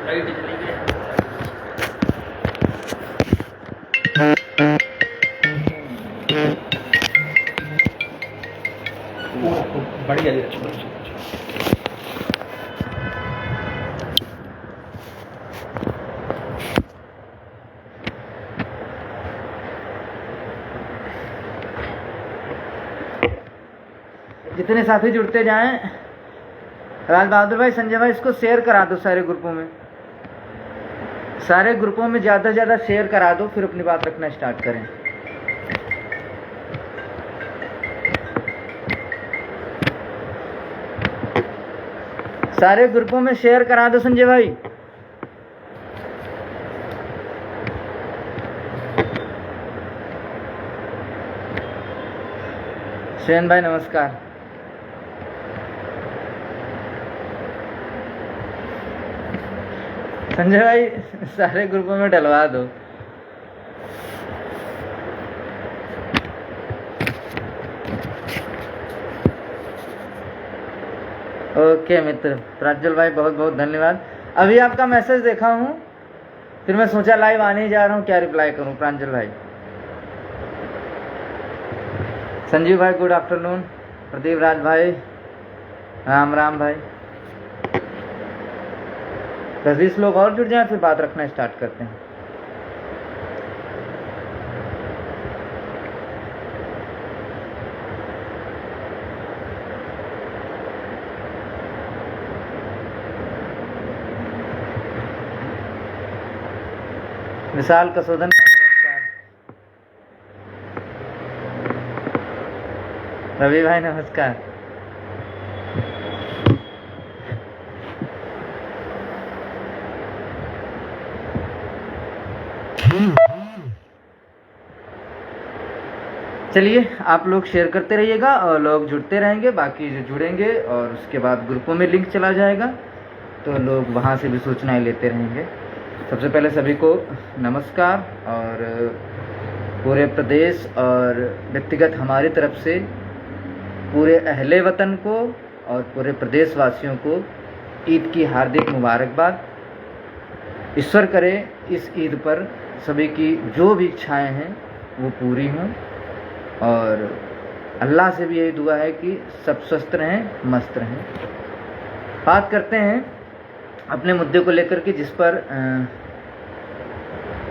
Light चली गई। बढ़िया जी, अच्छा। जितने साथी जुड़ते जाएं, राज बहादुर भाई, संजय भाई, इसको शेयर करा दो सारे ग्रुपों में, सारे ग्रुपों में ज़्यादा से ज़्यादा शेयर करा दो, फिर अपनी बात रखना स्टार्ट करें। सारे ग्रुपों में शेयर करा दो संजय भाई। शयन भाई नमस्कार। संजय भाई सारे ग्रुपों में डलवा दो। ओके मित्र प्राज्वल भाई, बहुत बहुत धन्यवाद। अभी आपका मैसेज देखा हूँ, फिर मैं सोचा लाइव आने ही जा रहा हूँ, क्या रिप्लाई करूँ। प्रांजल भाई, संजीव भाई गुड आफ्टरनून, प्रदीप राज भाई राम राम भाई। 10-20 लोग और जुड़ जाएं, फिर बात रखना स्टार्ट करते हैं। विशाल कसोदन नमस्कार। रवि भाई नमस्कार। चलिए आप लोग शेयर करते रहिएगा और लोग जुड़ते रहेंगे, बाकी जो जुड़ेंगे और उसके बाद ग्रुपों में लिंक चला जाएगा तो लोग वहाँ से भी सूचनाएं लेते रहेंगे। सबसे पहले सभी को नमस्कार, और पूरे प्रदेश और व्यक्तिगत हमारी तरफ से पूरे अहले वतन को और पूरे प्रदेशवासियों को ईद की हार्दिक मुबारकबाद। ईश्वर करे इस ईद पर सभी की जो भी इच्छाएं हैं वो पूरी हों, और अल्लाह से भी यही दुआ है कि सब स्वस्थ रहें, मस्त रहें। बात करते हैं अपने मुद्दे को लेकर के, जिस पर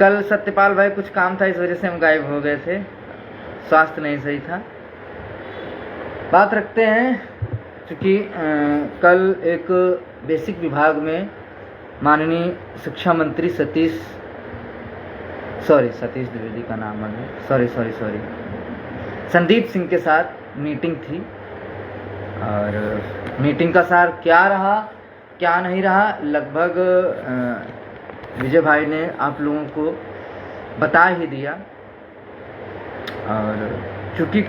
कल सत्यपाल भाई कुछ काम था, इस वजह से हम गायब हो गए थे, स्वास्थ्य नहीं सही था। बात रखते हैं क्योंकि कल एक बेसिक विभाग में माननीय शिक्षा मंत्री सतीश द्विवेदी का नाम है, संदीप सिंह के साथ मीटिंग थी, और मीटिंग का सार क्या रहा क्या नहीं रहा लगभग विजय भाई ने आप लोगों को बता ही दिया। और चूँकि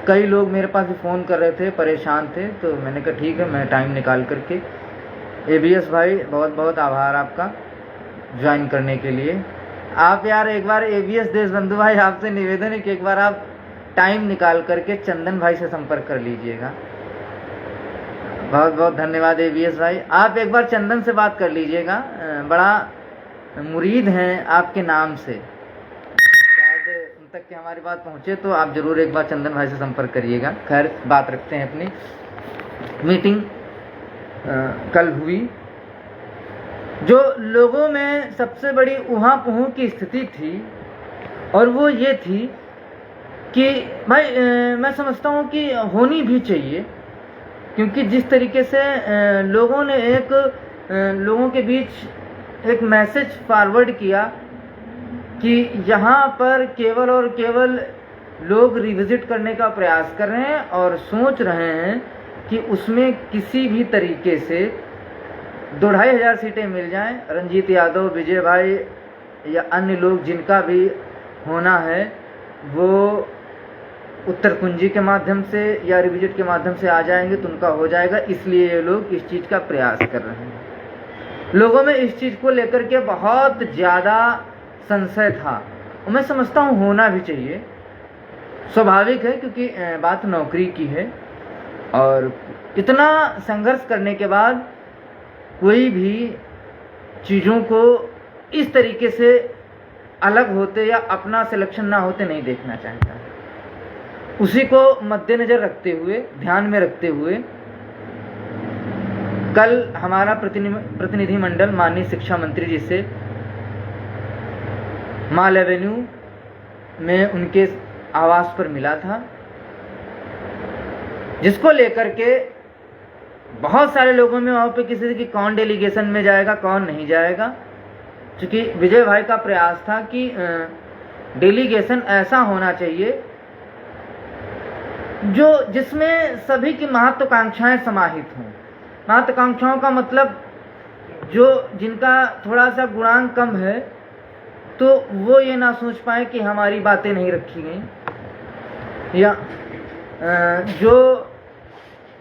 कई लोग मेरे पास भी फ़ोन कर रहे थे, परेशान थे, तो मैंने कहा ठीक है, मैं टाइम निकाल करके एबीएस भाई बहुत बहुत आभार आपका ज्वाइन करने के लिए। आप यार एक बार एबीएस देशबंधु भाई, आपसे निवेदन है कि एक बार आप टाइम निकाल करके चंदन भाई से संपर्क कर लीजिएगा। बहुत बहुत धन्यवाद एबीएस भाई, आप एक बार चंदन से बात कर लीजिएगा, बड़ा मुरीद हैं आपके नाम से, शायद उन तक कि हमारी बात पहुंचे, तो आप जरूर एक बार चंदन भाई से संपर्क करिएगा। खैर बात रखते हैं अपनी मीटिंग कल हुई। जो लोगों में सबसे बड़ी उहाँ पुहाँ की स्थिति थी, और वो ये थी कि भाई मैं समझता हूँ कि होनी भी चाहिए, क्योंकि जिस तरीके से लोगों ने लोगों के बीच एक मैसेज फॉरवर्ड किया कि यहाँ पर केवल और केवल लोग रिविजिट करने का प्रयास कर रहे हैं और सोच रहे हैं कि उसमें किसी भी तरीके से 2,500 सीटें मिल जाएं, रंजीत यादव, विजय भाई या अन्य लोग जिनका भी होना है वो उत्तर कुंजी के माध्यम से या रिविजिट के माध्यम से आ जाएंगे तो उनका हो जाएगा। इसलिए ये लोग इस चीज़ का प्रयास कर रहे हैं। लोगों में इस चीज़ को लेकर के बहुत ज़्यादा संशय था, और मैं समझता हूँ होना भी चाहिए, स्वाभाविक है, क्योंकि बात नौकरी की है, और इतना संघर्ष करने के बाद कोई भी चीज़ों को इस तरीके से अलग होते या अपना सिलेक्शन ना होते नहीं देखना चाहता। उसी को मद्देनज़र रखते हुए, ध्यान में रखते हुए, कल हमारा प्रतिनिधिमंडल माननीय शिक्षा मंत्री जी से माल एवेन्यू में उनके आवास पर मिला था, जिसको लेकर के बहुत सारे लोगों में वहाँ पे किसी की कौन डेलीगेशन में जाएगा, कौन नहीं जाएगा। क्योंकि विजय भाई का प्रयास था कि डेलीगेशन ऐसा होना चाहिए जिसमें सभी की महत्वाकांक्षाएं समाहित हों। महत्वाकांक्षाओं का मतलब जिनका थोड़ा सा गुणांक कम है, तो वो ये ना सोच पाए कि हमारी बातें नहीं रखी गई, या जो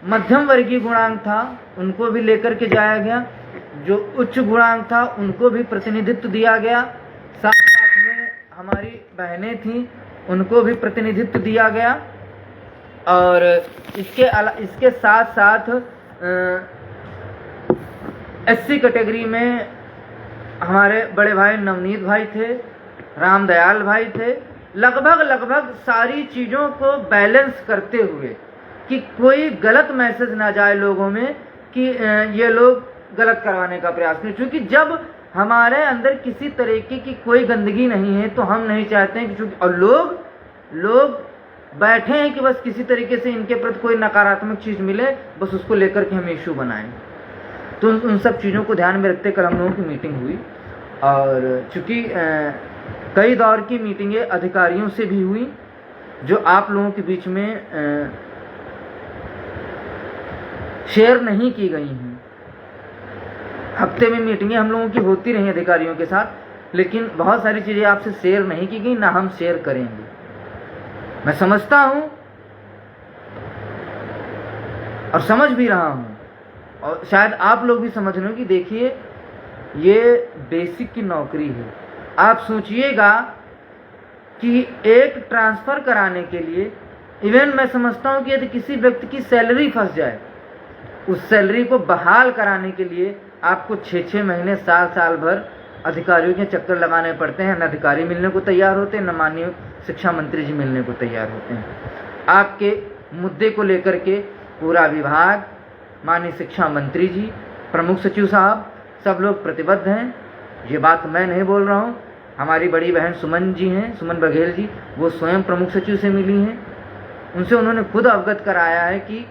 मध्यम वर्गीय गुणांक था उनको भी लेकर के जाया गया, जो उच्च गुणांक था उनको भी प्रतिनिधित्व दिया गया, साथ साथ में हमारी बहनें थीं उनको भी प्रतिनिधित्व दिया गया, और इसके साथ साथ एससी कैटेगरी में हमारे बड़े भाई नवनीत भाई थे, रामदयाल भाई थे। लगभग सारी चीज़ों को बैलेंस करते हुए कि कोई गलत मैसेज ना जाए लोगों में कि ये लोग गलत करवाने का प्रयास करें। क्योंकि जब हमारे अंदर किसी तरीके की कोई गंदगी नहीं है तो हम नहीं चाहते हैं कि और लोग बैठे हैं कि बस किसी तरीके से इनके प्रति कोई नकारात्मक चीज़ मिले, बस उसको लेकर के हम इशू बनाएं। तो उन सब चीज़ों को ध्यान में रखते कल हम लोगों की मीटिंग हुई, और चूँकि कई दौर की मीटिंगें अधिकारियों से भी हुई जो आप लोगों के बीच में शेयर नहीं की गई हैं। हफ्ते में मीटिंगें हम लोगों की होती रही अधिकारियों के साथ, लेकिन बहुत सारी चीज़ें आपसे शेयर नहीं की गई, ना हम शेयर करेंगे। मैं समझता हूँ और समझ भी रहा हूँ, और शायद आप लोग भी समझ रहे हो कि देखिए ये बेसिक की नौकरी है। आप सोचिएगा कि एक ट्रांसफ़र कराने के लिए, इवन मैं समझता हूँ कि यदि किसी व्यक्ति की सैलरी फंस जाए, उस सैलरी को बहाल कराने के लिए आपको 6-6 महीने, साल भर अधिकारियों के चक्कर लगाने पड़ते हैं। न अधिकारी मिलने को तैयार होते हैं, न माननीय शिक्षा मंत्री जी मिलने को तैयार होते हैं। आपके मुद्दे को लेकर के पूरा विभाग, माननीय शिक्षा मंत्री जी, प्रमुख सचिव साहब, सब लोग प्रतिबद्ध हैं। ये बात मैं नहीं बोल रहा हूँ, हमारी बड़ी बहन सुमन जी हैं, सुमन बघेल जी, वो स्वयं प्रमुख सचिव से मिली हैं। उनसे उन्होंने खुद अवगत कराया है कि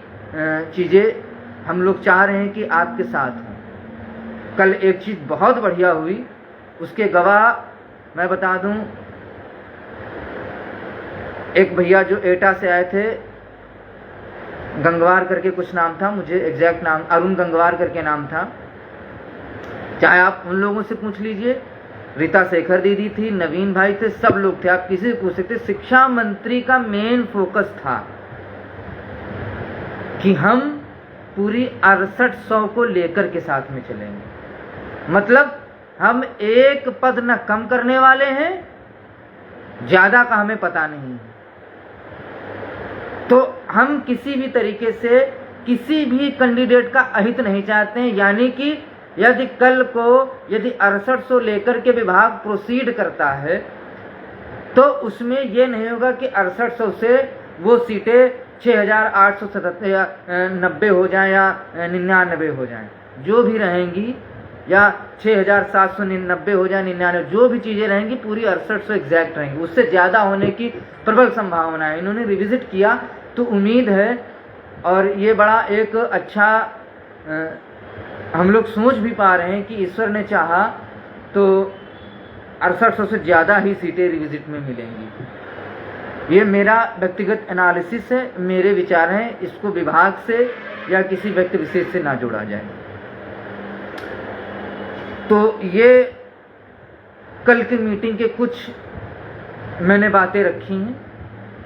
चीज़ें हम लोग चाह रहे हैं कि आपके साथ हों। कल एक चीज़ बहुत बढ़िया हुई, उसके गवाह मैं बता दूं, एक भैया जो एटा से आए थे, गंगवार करके कुछ नाम था, मुझे एग्जैक्ट नाम अरुण गंगवार करके नाम था। चाहे आप उन लोगों से पूछ लीजिए, रीता शेखर दीदी थी, नवीन भाई थे, सब लोग थे, आप किसी से पूछ सकते। शिक्षा मंत्री का मेन फोकस था कि हम पूरी 6800 को लेकर के साथ में चलेंगे। मतलब हम एक पद न कम करने वाले हैं, ज़्यादा का हमें पता नहीं है। तो हम किसी भी तरीके से किसी भी कैंडिडेट का अहित नहीं चाहते हैं। यानी कि यदि कल को 6800 लेकर के विभाग प्रोसीड करता है, तो उसमें यह नहीं होगा कि 6800 से वो सीटें 6877 या 90 हो जाएं या 99 हो जाएं, जो भी रहेंगी, या 6790 हो जाए, 99, जो भी चीज़ें रहेंगी पूरी 6800 एग्जैक्ट रहेंगी। उससे ज़्यादा होने की प्रबल संभावना है। इन्होंने रिविजिट किया तो उम्मीद है, और ये बड़ा एक अच्छा हम लोग सोच भी पा रहे हैं कि ईश्वर ने चाहा तो 6800 से ज़्यादा ही सीटें रिविजिट में मिलेंगी। ये मेरा व्यक्तिगत एनालिसिस है, मेरे विचार हैं, इसको विभाग से या किसी व्यक्ति विशेष से ना जोड़ा जाए। तो ये कल की मीटिंग के कुछ मैंने बातें रखी हैं।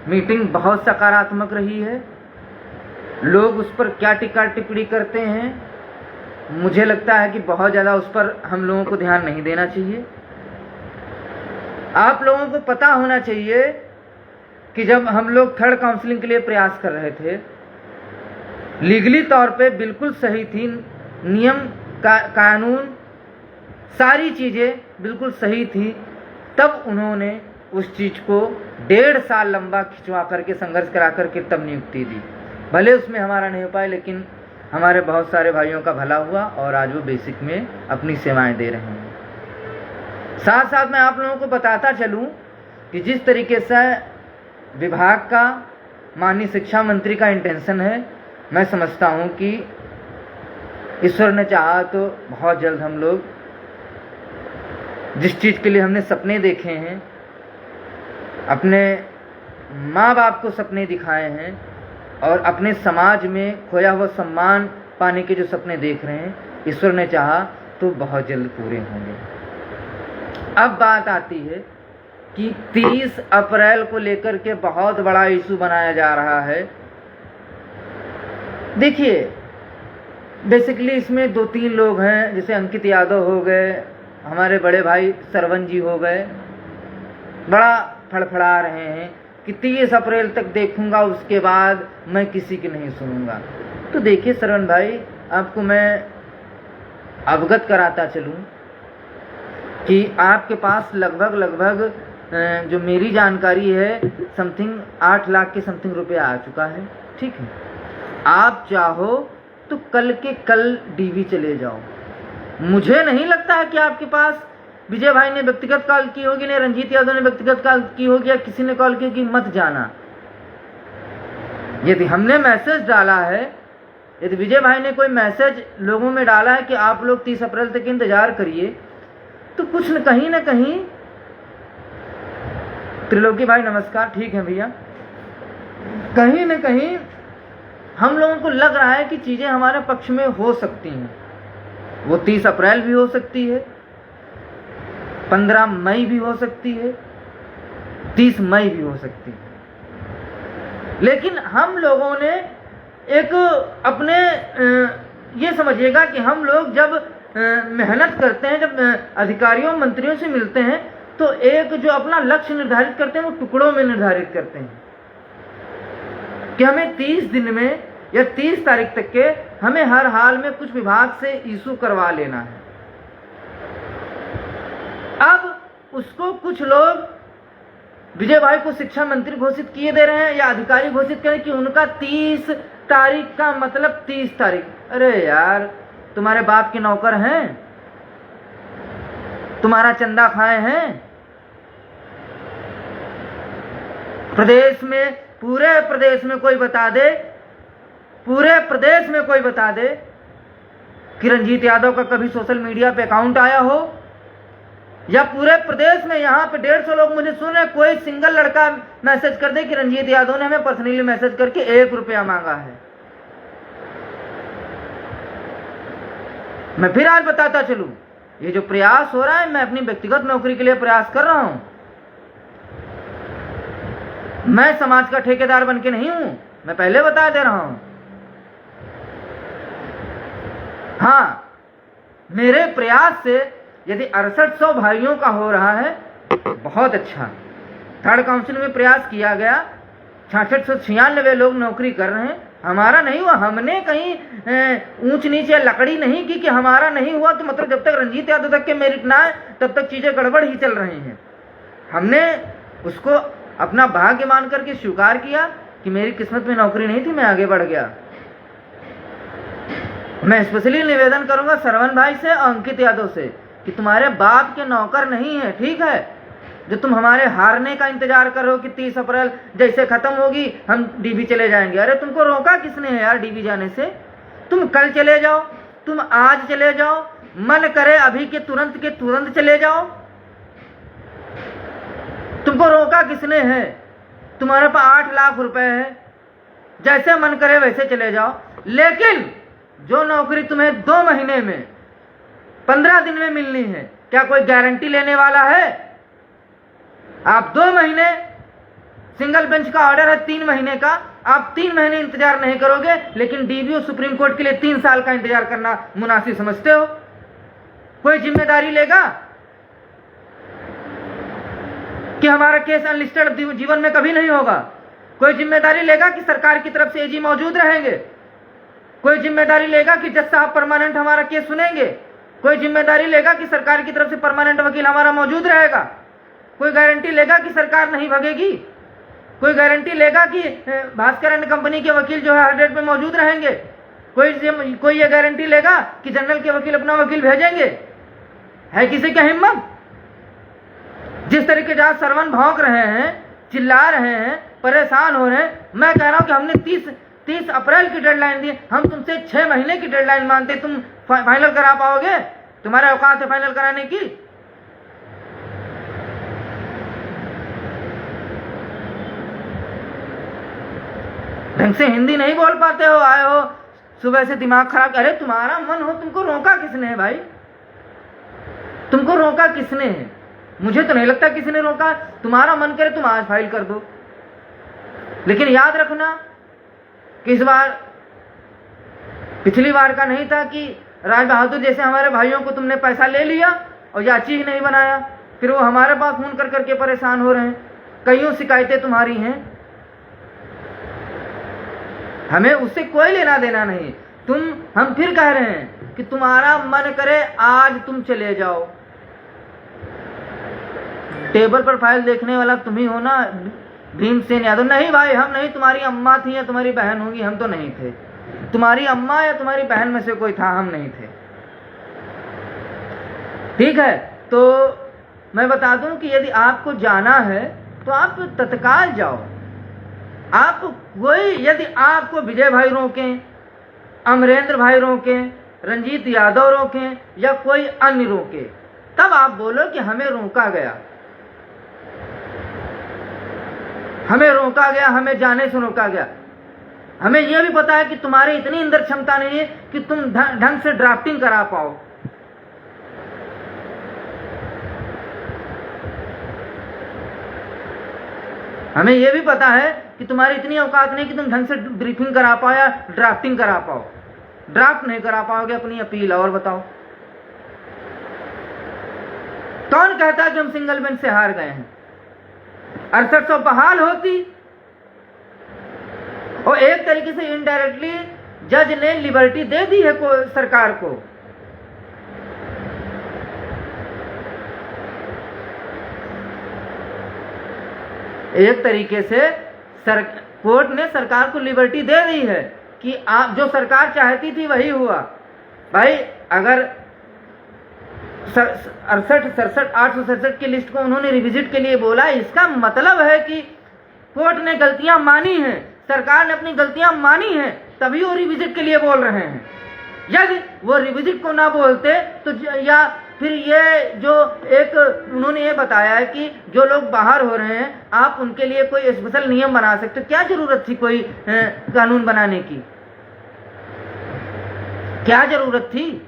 मीटिंग बहुत सकारात्मक रही है। लोग उस पर क्या टिक्का टिप्पणी करते हैं, मुझे लगता है कि बहुत ज़्यादा उस पर हम लोगों को ध्यान नहीं देना चाहिए। आप लोगों को पता होना चाहिए कि जब हम लोग थर्ड काउंसलिंग के लिए प्रयास कर रहे थे, लीगली तौर पे बिल्कुल सही थी, नियम कानून सारी चीज़ें बिल्कुल सही थी, तब उन्होंने उस चीज़ को 1.5 साल लंबा खिंचवा करके संघर्ष करा करके तब नियुक्ति दी। भले उसमें हमारा नहीं हो पाया, लेकिन हमारे बहुत सारे भाइयों का भला हुआ और आज वो बेसिक में अपनी सेवाएं दे रहे हैं। साथ साथ मैं आप लोगों को बताता चलूं कि जिस तरीके से विभाग का माननीय शिक्षा मंत्री का इंटेंशन है, मैं समझता हूं कि ईश्वर ने चाहा तो बहुत जल्द हम लोग जिस चीज़ के लिए हमने सपने देखे हैं, अपने माँ बाप को सपने दिखाए हैं और अपने समाज में खोया हुआ सम्मान पाने के जो सपने देख रहे हैं, ईश्वर ने चाहा तो बहुत जल्द पूरे होंगे। अब बात आती है कि 30 अप्रैल को लेकर के बहुत बड़ा इशू बनाया जा रहा है। देखिए, बेसिकली इसमें 2-3 लोग हैं, जैसे अंकित यादव हो गए, हमारे बड़े भाई सरवन जी हो गए, बड़ा फड़फड़ा रहे हैं कि 30 अप्रैल तक देखूंगा, उसके बाद मैं किसी की नहीं सुनूंगा। तो देखिए सरवन भाई, आपको मैं अवगत कराता चलूं कि आपके पास लगभग जो मेरी जानकारी है समथिंग 8 लाख के समथिंग रुपया आ चुका है। ठीक है, आप चाहो तो कल के कल डीवी चले जाओ। मुझे नहीं लगता है कि आपके पास विजय भाई ने व्यक्तिगत कॉल की होगी, ने रंजीत यादव ने व्यक्तिगत कॉल की होगी, या किसी ने कॉल की होगी, मत जाना। यदि हमने मैसेज डाला है, यदि विजय भाई ने कोई मैसेज लोगों में डाला है कि आप लोग 30 अप्रैल तक इंतजार करिए, तो कुछ न कहीं त्रिलोकी भाई नमस्कार, ठीक है भैया, कहीं न कहीं हम लोगों को लग रहा है कि चीजें हमारे पक्ष में हो सकती हैं। वो 30 अप्रैल भी हो सकती है, 15 मई भी हो सकती है, 30 मई भी हो सकती है। लेकिन हम लोगों ने एक अपने ये समझिएगा कि हम लोग जब मेहनत करते हैं, जब अधिकारियों मंत्रियों से मिलते हैं, तो एक जो अपना लक्ष्य निर्धारित करते हैं वो टुकड़ों में निर्धारित करते हैं कि हमें 30 दिन में या 30 तारीख तक के हमें हर हाल में कुछ विभाग से इशू करवा लेना है। अब उसको कुछ लोग विजय भाई को शिक्षा मंत्री घोषित किए दे रहे हैं या अधिकारी घोषित करें कि उनका 30 तारीख का मतलब 30 तारीख। अरे यार, तुम्हारे बाप के नौकर हैं, तुम्हारा चंदा खाए हैं। प्रदेश में, पूरे प्रदेश में कोई बता दे, पूरे प्रदेश में कोई बता दे कि रंजीत यादव का कभी सोशल मीडिया पे अकाउंट आया हो, या पूरे प्रदेश में यहाँ पे 150 लोग मुझे सुन रहे, कोई सिंगल लड़का मैसेज कर दे कि रंजीत यादव ने हमें पर्सनली मैसेज करके 1 रुपया मांगा है। मैं फिर आज बताता चलूं, ये जो प्रयास हो रहा है, मैं अपनी व्यक्तिगत नौकरी के लिए प्रयास कर रहा हूं। मैं समाज का ठेकेदार बन के नहीं हूं, मैं पहले बता दे रहा हूं। हाँ, मेरे प्रयास से यदि 6800 भाइयों का हो रहा है, बहुत अच्छा। थर्ड काउंसिल में प्रयास किया गया, 6696 लोग नौकरी कर रहे हैं, हमारा नहीं हुआ। हमने कहीं ऊंच नीचे लकड़ी नहीं की कि हमारा नहीं हुआ तो मतलब जब तक रंजीत यादव तक के मेरिट ना आए तब तक चीजें गड़बड़ ही चल रही हैं। हमने उसको अपना भाग्य मान करके स्वीकार किया कि मेरी किस्मत में नौकरी नहीं थी, मैं आगे बढ़ गया। मैं स्पेशली निवेदन करूंगा सरवन भाई से और अंकित यादव से कि तुम्हारे बाप के नौकर नहीं है, ठीक है, जो तुम हमारे हारने का इंतजार करो कि 30 अप्रैल जैसे खत्म होगी हम डीबी चले जाएंगे। अरे तुमको रोका किसने है यार डीबी जाने से? तुम कल चले जाओ, तुम आज चले जाओ, मन करे अभी के तुरंत चले जाओ। तुमको रोका किसने है? तुम्हारे पास 8 लाख रुपए है, जैसे मन करे वैसे चले जाओ। लेकिन जो नौकरी तुम्हें 2 महीने में, 15 दिन में मिलनी है, क्या कोई गारंटी लेने वाला है? आप 2 महीने, सिंगल बेंच का ऑर्डर है 3 महीने का, आप 3 महीने इंतजार नहीं करोगे, लेकिन डीबीओ सुप्रीम कोर्ट के लिए 3 साल का इंतजार करना मुनासिब समझते हो? कोई जिम्मेदारी लेगा कि हमारा केस अनलिस्टेड जीवन में कभी नहीं होगा? कोई जिम्मेदारी लेगा कि सरकार की तरफ से एजी मौजूद रहेंगे? कोई जिम्मेदारी लेगा कि जज साहब परमानेंट हमारा केस सुनेंगे? कोई जिम्मेदारी लेगा कि सरकार की तरफ से परमानेंट वकील हमारा मौजूद रहेगा? कोई गारंटी लेगा कि सरकार नहीं भगेगी? कोई गारंटी लेगा कि भास्कर एंड कंपनी के वकील जो है हर डेट पे मौजूद रहेंगे? कोई ये गारंटी लेगा कि जनरल के वकील अपना वकील भेजेंगे? है किसी की हिम्मत? जिस तरीके से आज सरवन भौंक रहे हैं, चिल्ला रहे हैं, परेशान हो रहे हैं, मैं कह रहा हूं कि हमने 30 अप्रैल की डेडलाइन दी, हम तुमसे 6 महीने की डेडलाइन मानते, तुम फाइनल करा पाओगे? तुम्हारे औकात है फाइनल कराने की? ढंग से हिंदी नहीं बोल पाते हो, आए हो सुबह से दिमाग खराब। अरे तुम्हारा मन हो, तुमको रोका किसने है भाई? तुमको रोका किसने है? मुझे तो नहीं लगता किसी ने रोका। तुम्हारा मन करे तुम आज फाइल कर दो, लेकिन याद रखना कि इस बार पिछली बार का नहीं था कि राज बहादुर जैसे हमारे भाइयों को तुमने पैसा ले लिया और याची ही नहीं बनाया, फिर वो हमारे पास फोन कर करके परेशान हो रहे हैं। कईयों शिकायतें तुम्हारी हैं, हमें उससे कोई लेना देना नहीं। हम फिर कह रहे हैं कि तुम्हारा मन करे आज तुम चले जाओ। टेबल पर फाइल देखने वाला तुम ही हो ना, भीमसेन यादव? नहीं भाई, हम नहीं। तुम्हारी अम्मा थी या तुम्हारी बहन होगी, हम तो नहीं थे। तुम्हारी अम्मा या तुम्हारी बहन में से कोई था, हम नहीं थे। ठीक है, तो मैं बता दूं कि यदि आपको जाना है तो आप तत्काल जाओ। आप कोई, यदि आपको विजय भाई रोकें, अमरेंद्र भाई रोकें, रंजीत यादव रोकें या कोई अन्य रोके, तब आप बोलो कि हमें रोका गया, हमें रोका गया, हमें जाने से रोका गया। हमें यह भी पता है कि तुम्हारी इतनी अंदर क्षमता नहीं है कि तुम ढंग से ड्राफ्टिंग करा पाओ। हमें यह भी पता है कि तुम्हारी इतनी औकात नहीं कि तुम ढंग से ब्रीफिंग करा पाओ या ड्राफ्टिंग करा पाओ। ड्राफ्ट नहीं करा पाओगे अपनी अपील, और बताओ कौन कहता है कि हम सिंगल बेंच से हार गए हैं? 6800 बहाल होती और एक तरीके से इनडायरेक्टली जज ने लिबर्टी दे दी है सरकार को। एक तरीके से कोर्ट ने सरकार को लिबर्टी दे दी है कि आप जो सरकार चाहती थी वही हुआ। भाई अगर 867 की लिस्ट को उन्होंने रिविजिट के लिए बोला, इसका मतलब है कि कोर्ट ने गलतियां मानी हैं, सरकार ने अपनी गलतियां मानी हैं, तभी वो रिविजिट के लिए बोल रहे हैं। यदि वो रिविजिट को ना बोलते तो या फिर ये जो एक उन्होंने ये बताया है कि जो लोग बाहर हो रहे हैं आप उनके लिए कोई स्पेशल नियम बना सकते, क्या जरूरत थी कोई कानून बनाने की? क्या जरूरत थी?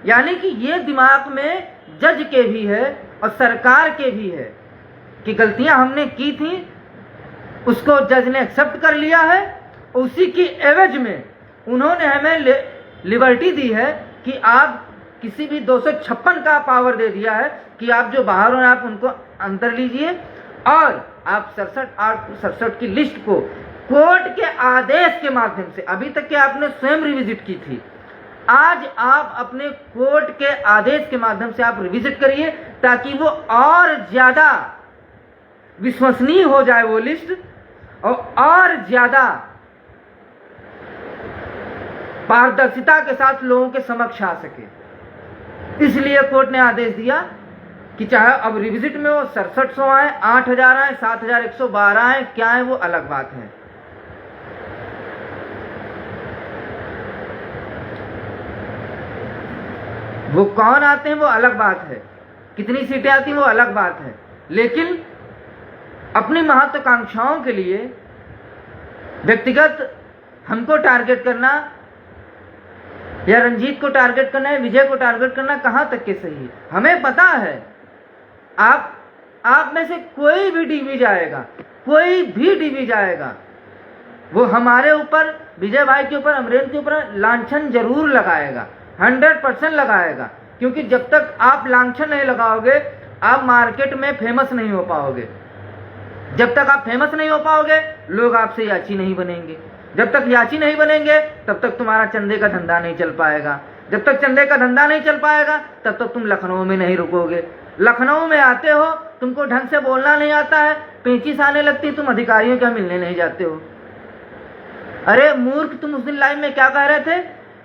यानी कि ये दिमाग में जज के भी है और सरकार के भी है कि गलतियां हमने की थी, उसको जज ने एक्सेप्ट कर लिया है। उसी की एवज में उन्होंने हमें लिबर्टी दी है कि आप किसी भी 256 का पावर दे दिया है कि आप जो बाहर हो आप उनको अंदर लीजिए और आप 67 की लिस्ट को कोर्ट के आदेश के माध्यम से, अभी तक के आपने स्वयं रिविजिट की थी, आज आप अपने कोर्ट के आदेश के माध्यम से आप रिविजिट करिए ताकि वो और ज्यादा विश्वसनीय हो जाए वो लिस्ट और ज्यादा पारदर्शिता के साथ लोगों के समक्ष आ सके। इसलिए कोर्ट ने आदेश दिया कि चाहे अब रिविजिट में वो 6700 आए, 8000 आए, 7112 आए, क्या है वो अलग बात है। वो कौन आते हैं वो अलग बात है, कितनी सीटें आती हैं वो अलग बात है, लेकिन अपनी महत्वाकांक्षाओं के लिए व्यक्तिगत हमको टारगेट करना या रंजीत को टारगेट करना है, विजय को टारगेट करना कहां तक के सही है? हमें पता है आप में से कोई भी डीबी जाएगा, कोई भी डीबी जाएगा, वो हमारे ऊपर, विजय भाई के ऊपर, अमरेंद्र के ऊपर लांछन जरूर लगाएगा, 100% लगाएगा। क्योंकि जब तक आप लांछन नहीं लगाओगे आप मार्केट में फेमस नहीं हो पाओगे। जब तक आप फेमस नहीं हो पाओगे लोग आपसे याची नहीं बनेंगे। जब तक याची नहीं बनेंगे तब तक तुम्हारा चंदे का धंधा नहीं चल पाएगा। जब तक चंदे का धंधा नहीं चल पाएगा तब तक तुम लखनऊ में नहीं रुकोगे। लखनऊ में आते हो, तुमको ढंग से बोलना नहीं आता है, पेचिस आने लगती, तुम अधिकारियों के मिलने नहीं जाते हो। अरे मूर्ख, तुम उस दिन लाइव में क्या कह रहे थे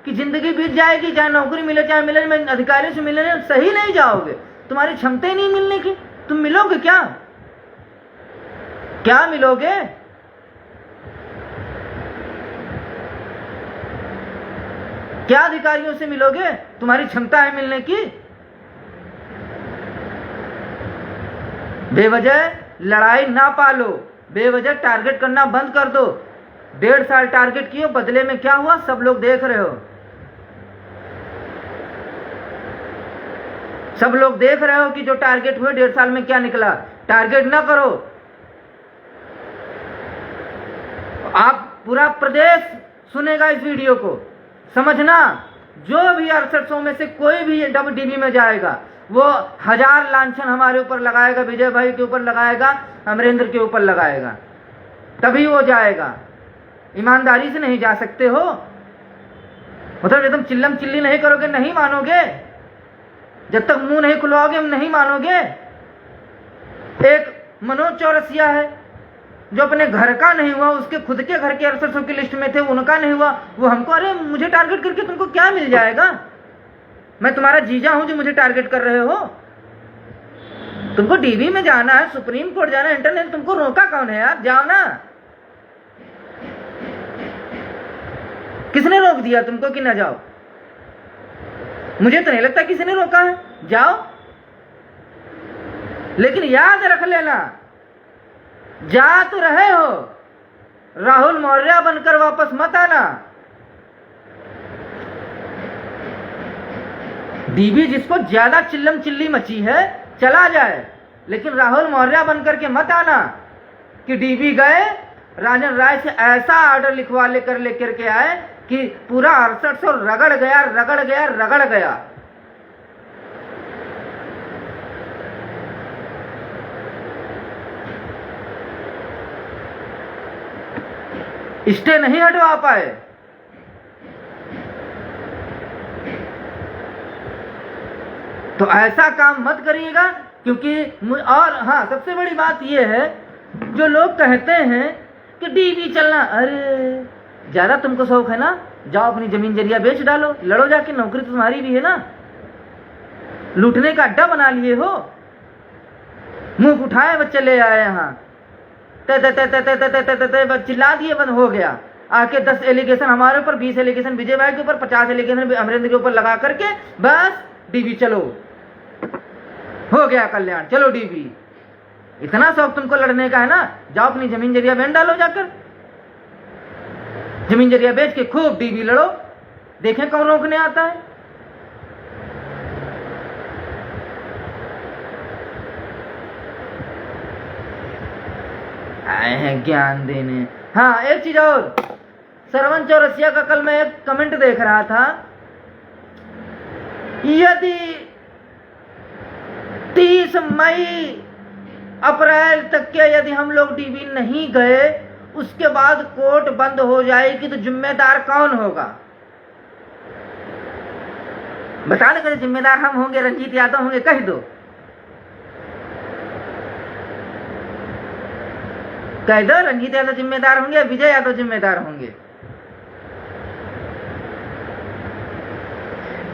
कि जिंदगी बीत जाएगी, चाहे नौकरी मिले चाहे मिले, मैं अधिकारियों से मिलने सही नहीं जाओगे, तुम्हारी क्षमता ही नहीं मिलने की। तुम मिलोगे क्या? क्या मिलोगे? क्या अधिकारियों से मिलोगे? तुम्हारी क्षमता है मिलने की? बेवजह लड़ाई ना पालो, बेवजह टारगेट करना बंद कर दो। 1.5 साल टारगेट किए, बदले में क्या हुआ सब लोग देख रहे हो। सब लोग देख रहे हो कि जो टारगेट हुए 1.5 साल में क्या निकला। टारगेट ना करो। आप पूरा प्रदेश सुनेगा इस वीडियो को, समझना। जो भी 6800 में से कोई भी डीबी में जाएगा वो 1000 लांछन हमारे ऊपर लगाएगा, विजय भाई के ऊपर लगाएगा, अमरेंद्र के ऊपर लगाएगा, तभी वो जाएगा। ईमानदारी से नहीं जा सकते हो, मतलब एकदम चिल्लम चिल्ली नहीं करोगे, नहीं मानोगे। जब तक मुंह नहीं खुलवाओगे नहीं मानोगे। एक मनोज चौरसिया है जो अपने घर का नहीं हुआ, उसके खुद के घर के 6800 की लिस्ट में थे, उनका नहीं हुआ, वो हमको, अरे मुझे टारगेट करके तुमको क्या मिल जाएगा? मैं तुम्हारा जीजा हूं जो मुझे टारगेट कर रहे हो? तुमको डीबी में जाना है, सुप्रीम कोर्ट जाना है, इंटरनेट, तुमको रोका कौन है यार? जाओ ना। किसने रोक दिया तुमको कि ना जाओ? मुझे तो नहीं लगता किसी ने रोका है, जाओ। लेकिन याद रख लेना, जा तो रहे हो, राहुल मौर्य बनकर वापस मत आना। डीबी जिसको ज्यादा चिल्लम चिल्ली मची है चला जाए, लेकिन राहुल मौर्य बनकर के मत आना कि डीबी गए, राजन राय से ऐसा ऑर्डर लिखवा लेकर के आए कि पूरा 6800 रगड़ गया रगड़ गया रगड़ गया। स्टे नहीं हटवा पाए। तो ऐसा काम मत करिएगा, क्योंकि और हाँ, सबसे बड़ी बात यह है, जो लोग कहते हैं कि डीबी चलना, अरे ज्यादा तुमको शौक है ना, जाओ अपनी जमीन जरिया बेच डालो, लड़ो जाके, नौकरी तो तुम्हारी भी है ना। लूटने का अड्डा बना लिए हो, मुंह उठाए बस चले आए यहाँ, चिल्ला दिए, बंद हो गया। आके 10 एलिगेशन हमारे ऊपर, 20 एलिगेशन विजय भाई के ऊपर, 50 एलिगेशन अमरेंद्र के ऊपर लगा करके बस डीबी चलो, हो गया कल्याण, चलो डीबी। इतना शौक तुमको लड़ने का है ना, जाओ अपनी जमीन जरिया बेच डालो, जाकर जमीन जरिया बेच के खूब डीबी लड़ो, देखें कौन रोकने आता है। आए हैं ज्ञान देने। हाँ, एक चीज और, सरवन चौरसिया का कल मैं एक कमेंट देख रहा था, यदि 30 मई अप्रैल तक के यदि हम लोग डीबी नहीं गए, उसके बाद कोर्ट बंद हो जाएगी, तो जिम्मेदार कौन होगा? बता दो, जिम्मेदार हम होंगे, रंजीत यादव होंगे, कह दो, कह दो, रंजीत यादव जिम्मेदार होंगे, विजय यादव जिम्मेदार होंगे।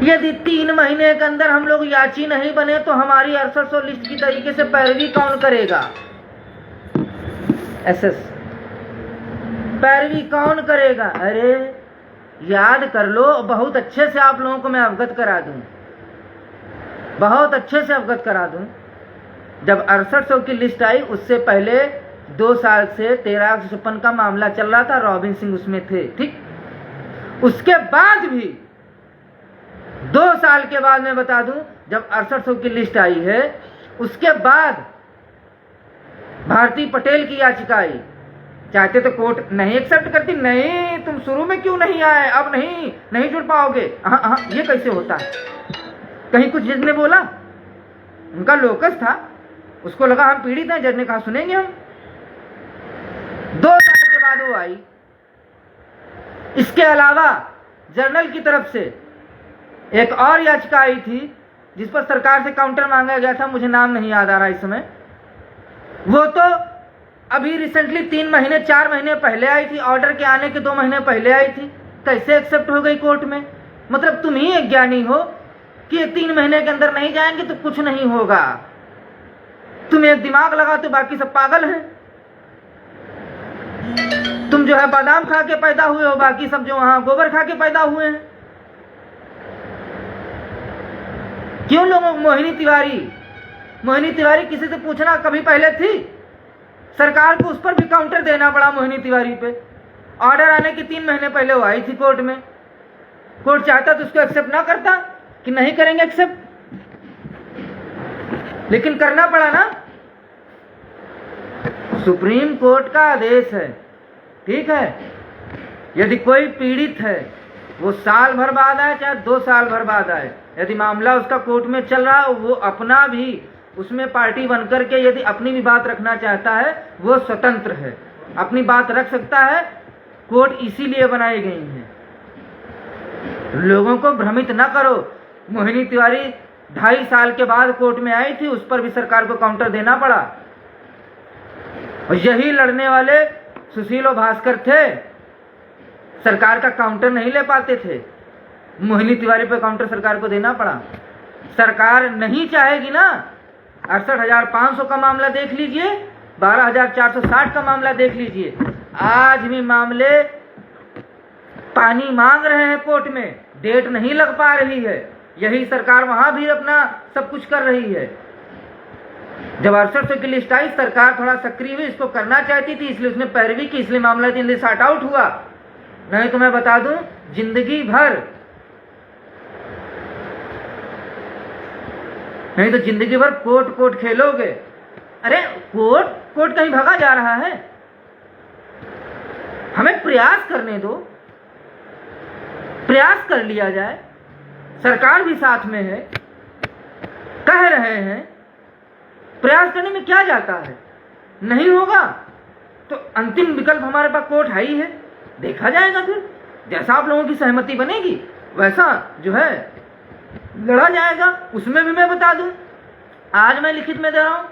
यदि 3 महीने के अंदर हम लोग याची नहीं बने तो हमारी 6800 लिस्ट की तरीके से पैरवी कौन करेगा? एसएस पैरवी कौन करेगा? अरे याद कर लो, बहुत अच्छे से आप लोगों को मैं अवगत करा दूं, बहुत अच्छे से अवगत करा दूं। जब 6800 की लिस्ट आई, उससे पहले 2 साल से 1356 का मामला चल रहा था, रॉबिन सिंह उसमें थे, ठीक। उसके बाद भी 2 साल के बाद मैं बता दूं, जब 6800 की लिस्ट आई है, उसके बाद भारती पटेल की याचिका आई। चाहते तो कोर्ट नहीं एक्सेप्ट करती, नहीं तुम शुरू में क्यों नहीं आए, अब नहीं जुड़ पाओगे, ये कैसे होता है? कहीं कुछ जज ने बोला, उनका लोकस था, उसको लगा हम पीड़ित हैं, जज ने कहा सुनेंगे हम। 2 साल के बाद वो आई। इसके अलावा जर्नल की तरफ से एक और याचिका आई थी जिस पर सरकार से काउंटर मांगा गया था, मुझे नाम नहीं याद आ रहा इस समय। वो तो अभी रिसेंटली 3 महीने 4 महीने पहले आई थी, ऑर्डर के आने के 2 महीने पहले आई थी। कैसे एक्सेप्ट हो गई कोर्ट में? मतलब तुम ही एक ज्ञानी हो कि 3 महीने के अंदर नहीं जाएंगे तो कुछ नहीं होगा। तुम एक दिमाग लगाते हो, बाकी सब पागल हैं। तुम जो है बादाम खा के पैदा हुए हो, बाकी सब जो वहां गोबर खा के पैदा हुए हैं। क्यों लोगों को मोहिनी तिवारी किसी से पूछना कभी पहले थी? सरकार को उस पर भी काउंटर देना पड़ा मोहिनी तिवारी पे। ऑर्डर आने के 3 महीने पहले वो आई थी कोर्ट में। कोर्ट चाहता तो उसको एक्सेप्ट ना करता कि नहीं करेंगे एक्सेप्ट, लेकिन करना पड़ा ना। सुप्रीम कोर्ट का आदेश है, ठीक है। यदि कोई पीड़ित है वो साल भर बाद आए चाहे 2 साल भर बाद आए, यदि मामला उसका कोर्ट में चल रहा है, वो अपना भी उसमें पार्टी बनकर के यदि अपनी भी बात रखना चाहता है, वो स्वतंत्र है, अपनी बात रख सकता है। कोर्ट इसीलिए बनाई गई है। लोगों को भ्रमित ना करो। मोहिनी तिवारी 2.5 साल के बाद कोर्ट में आई थी, उस पर भी सरकार को काउंटर देना पड़ा। और यही लड़ने वाले सुशील और भास्कर थे, सरकार का काउंटर नहीं ले पाते थे। मोहिनी तिवारी पर काउंटर सरकार को देना पड़ा। सरकार नहीं चाहेगी ना। 68,500 का मामला देख लीजिए, 12,460 का मामला देख लीजिए। आज भी मामले पानी मांग रहे हैं कोर्ट में, डेट नहीं लग पा रही है। यही सरकार वहां भी अपना सब कुछ कर रही है। जब 6800 की लिस्ट आई, सरकार थोड़ा सक्रिय हुई, इसको करना चाहती थी, इसलिए उसने पैरवी की, इसलिए मामला जल्दी सॉर्ट आउट हुआ। नहीं तो मैं बता दूं, जिंदगी भर कोर्ट खेलोगे। अरे कोर्ट कहीं भागा जा रहा है? हमें प्रयास करने दो, प्रयास कर लिया जाए। सरकार भी साथ में है, कह रहे हैं, प्रयास करने में क्या जाता है? नहीं होगा तो अंतिम विकल्प हमारे पास कोर्ट है ही है, देखा जाएगा। फिर जैसा आप लोगों की सहमति बनेगी वैसा जो है लड़ा जाएगा। उसमें भी मैं बता दूं, आज मैं लिखित में दे रहा हूं,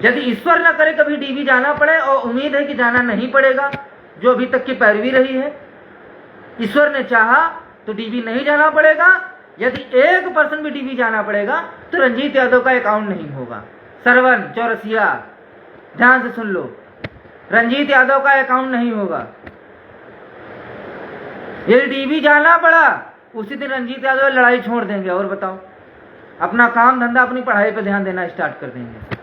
यदि ईश्वर न करे कभी डीबी जाना पड़े, और उम्मीद है कि जाना नहीं पड़ेगा, जो अभी तक की पैरवी रही है, ईश्वर ने चाहा तो डीबी नहीं जाना पड़ेगा। यदि 1% भी डीबी जाना पड़ेगा तो रंजीत यादव का अकाउंट नहीं होगा। सरवन चौरसिया, ध्यान से सुन लो, रंजीत यादव का अकाउंट नहीं होगा। यदि डीबी जाना पड़ा, उसी दिन रंजीत यादव लड़ाई छोड़ देंगे और बताओ, अपना काम धंधा, अपनी पढ़ाई पर ध्यान देना स्टार्ट कर देंगे।